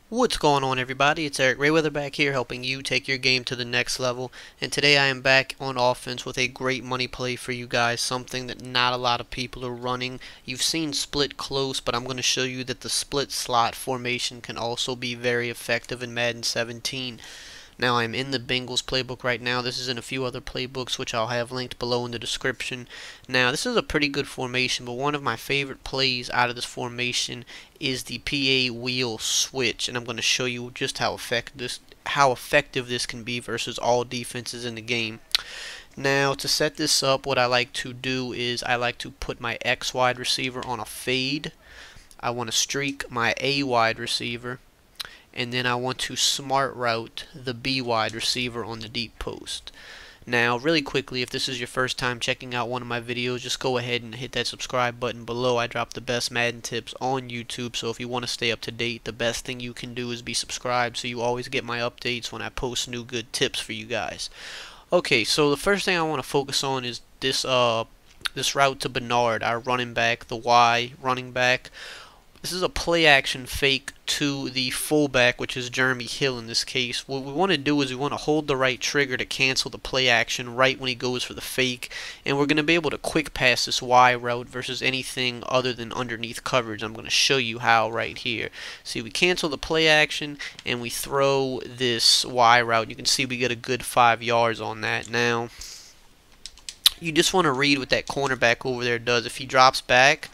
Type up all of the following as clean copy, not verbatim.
What's going on, everybody? It's EricRayweather back here helping you take your game to the next level. And today I am back on offense with a great money play for you guys, something that not a lot of people are running. You've seen split close, but I'm going to show you that the split slot formation can also be very effective in Madden 17. Now I'm in the Bengals playbook right now. This is in a few other playbooks which I'll have linked below in the description. Now this is a pretty good formation, but one of my favorite plays out of this formation is the PA wheel switch, and I'm going to show you just how effective this can be versus all defenses in the game. Now to set this up, what I like to do is I like to put my X wide receiver on a fade. I want to streak my A wide receiver, and then I want to smart route the B wide receiver on the deep post. Now, really quickly, if this is your first time checking out one of my videos, just go ahead and hit that subscribe button below. I drop the best Madden tips on YouTube, so if you want to stay up to date, the best thing you can do is be subscribed so you always get my updates when I post new good tips for you guys. Okay, so the first thing I want to focus on is this route to Bernard, our running back, the Y running back. This is a play action fake to the fullback, which is Jeremy Hill in this case. What we want to do is we want to hold the right trigger to cancel the play action right when he goes for the fake, and we're going to be able to quick pass this Y route versus anything other than underneath coverage. I'm going to show you how right here. See, we cancel the play action and we throw this Y route. You can see we get a good 5 yards on that. Now, you just want to read what that cornerback over there does. If he drops back,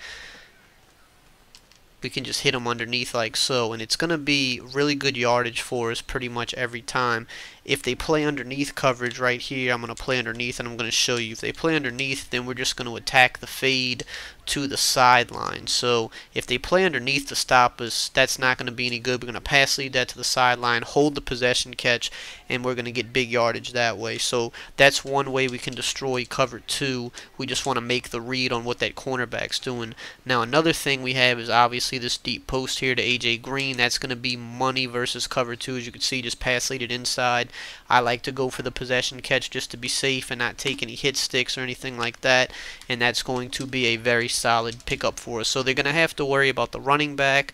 we can just hit them underneath like so, and it's going to be really good yardage for us pretty much every time. If they play underneath coverage right here, I'm going to play underneath and I'm going to show you. If they play underneath, then we're just going to attack the fade to the sideline. So if they play underneath to stop us, that's not going to be any good. We're going to pass lead that to the sideline, hold the possession catch, and we're going to get big yardage that way. So that's one way we can destroy cover 2. We just want to make the read on what that cornerback's doing. Now another thing we have is obviously this deep post here to AJ Green. That's going to be money versus cover 2. As you can see, just pass lead it inside. I like to go for the possession catch just to be safe and not take any hit sticks or anything like that, and that's going to be a very solid pickup for us. So they're going to have to worry about the running back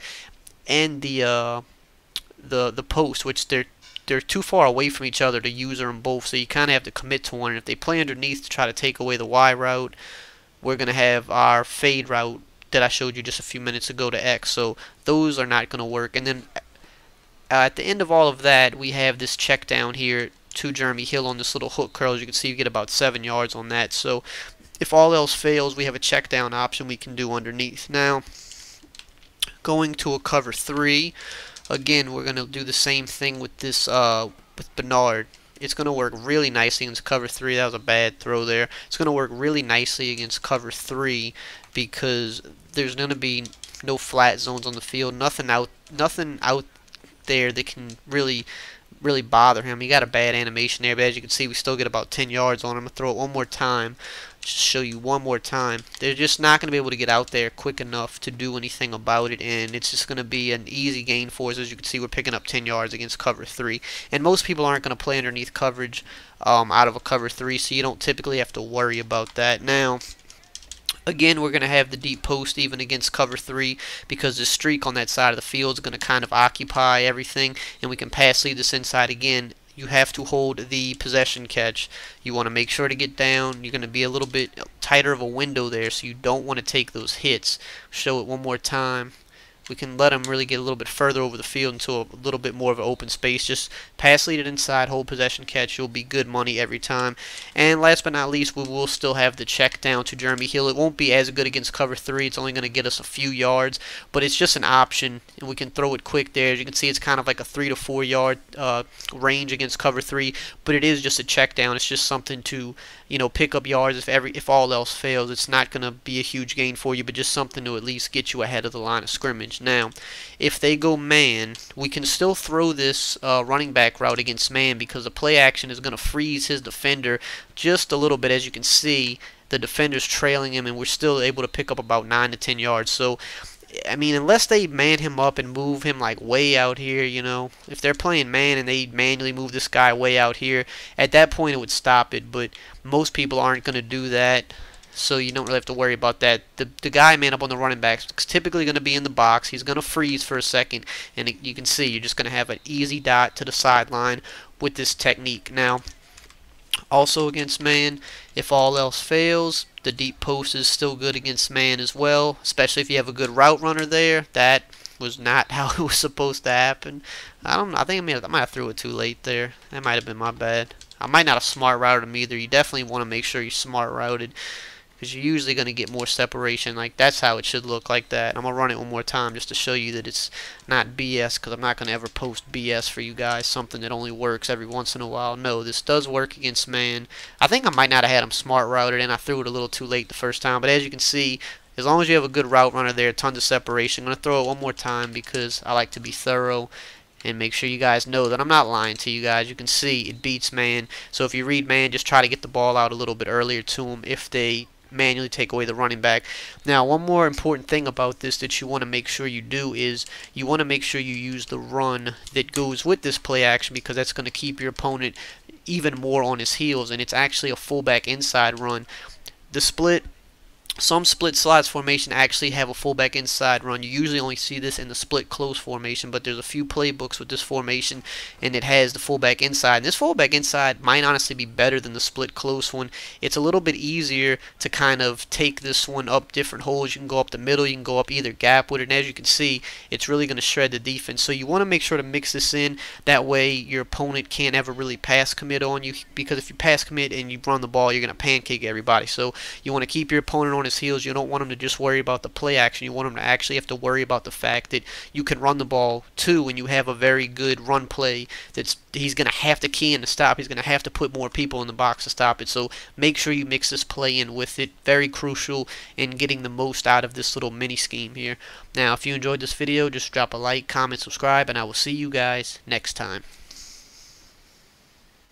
and the post, which they're too far away from each other to use them both, so you kind of have to commit to one. And if they play underneath to try to take away the Y route, we're going to have our fade route that I showed you just a few minutes ago to X, so those are not going to work. And then at the end of all of that, we have this check down here to Jeremy Hill on this little hook curl. As you can see, we get about 7 yards on that. So if all else fails, we have a check down option we can do underneath. Now, going to a cover 3, again, we're going to do the same thing with this with Bernard. It's going to work really nicely against cover 3. That was a bad throw there. It's going to work really nicely against cover 3 because there's going to be no flat zones on the field. Nothing out there that can really bother him. He got a bad animation there, but as you can see, we still get about 10 yards on him. I'm going to throw it one more time, just to show you one more time. They're just not going to be able to get out there quick enough to do anything about it, and it's just going to be an easy gain for us. As you can see, we're picking up 10 yards against cover 3, and most people aren't going to play underneath coverage out of a cover 3, so you don't typically have to worry about that. Now, again, we're going to have the deep post even against cover 3 because the streak on that side of the field is going to kind of occupy everything, and we can pass lead this inside again. You have to hold the possession catch. You want to make sure to get down. You're going to be a little bit tighter of a window there, so you don't want to take those hits. Show it one more time. We can let them really get a little bit further over the field into a little bit more of an open space. Just pass lead it inside, hold possession catch. You'll be good money every time. And last but not least, we will still have the check down to Jeremy Hill. It won't be as good against cover 3. It's only going to get us a few yards, but it's just an option, and we can throw it quick there. As you can see, it's kind of like a 3 to 4 yard range against cover 3, but it is just a check down. It's just something to, pick up yards if all else fails. It's not going to be a huge gain for you, but just something to at least get you ahead of the line of scrimmage. Now, if they go man, we can still throw this running back route against man because the play action is going to freeze his defender just a little bit. As you can see, the defender's trailing him, and we're still able to pick up about 9 to 10 yards. So, I mean, unless they man him up and move him like way out here, if they're playing man and they manually move this guy way out here, at that point it would stop it, but most people aren't going to do that. so you don't really have to worry about that. The guy man up on the running back is typically going to be in the box. He's going to freeze for a second, and you can see you're just going to have an easy dot to the sideline with this technique. Now, also against man, if all else fails, the deep post is still good against man as well, especially if you have a good route runner there. That was not how it was supposed to happen. I don't know. I think I might have threw it too late there. That might have been my bad. I might not have smart routed him either. You definitely want to make sure you're smart routed, because you're usually going to get more separation. Like, that's how it should look, like that. I'm going to run it one more time just to show you that it's not BS, because I'm not going to ever post BS for you guys, something that only works every once in a while. No, this does work against man. I think I might not have had him smart routed, and I threw it a little too late the first time. But as you can see, as long as you have a good route runner there, tons of separation. I'm going to throw it one more time because I like to be thorough and make sure you guys know that I'm not lying to you guys. You can see it beats man. So if you read man, just try to get the ball out a little bit earlier to him if they manually take away the running back. Now, one more important thing about this that you want to make sure you do is you want to make sure you use the run that goes with this play action, because that's going to keep your opponent even more on his heels, and it's actually a fullback inside run. The split, some split slots formation actually have a fullback inside run. You usually only see this in the split close formation, but there's a few playbooks with this formation, and it has the fullback inside. And this fullback inside might honestly be better than the split close one. It's a little bit easier to kind of take this one up different holes. You can go up the middle, you can go up either gap with it, and as you can see, it's really going to shred the defense. So you want to make sure to mix this in. That way your opponent can't ever really pass commit on you, because if you pass commit and you run the ball, you're going to pancake everybody. So you want to keep your opponent on his heels. You don't want him to just worry about the play action. You want him to actually have to worry about the fact that you can run the ball too, and you have a very good run play that's he's going to have to key in to stop. He's going to have to put more people in the box to stop it. So make sure you mix this play in with it. Very crucial in getting the most out of this little mini scheme here. Now, if you enjoyed this video, just drop a like, comment, subscribe, and I will see you guys next time.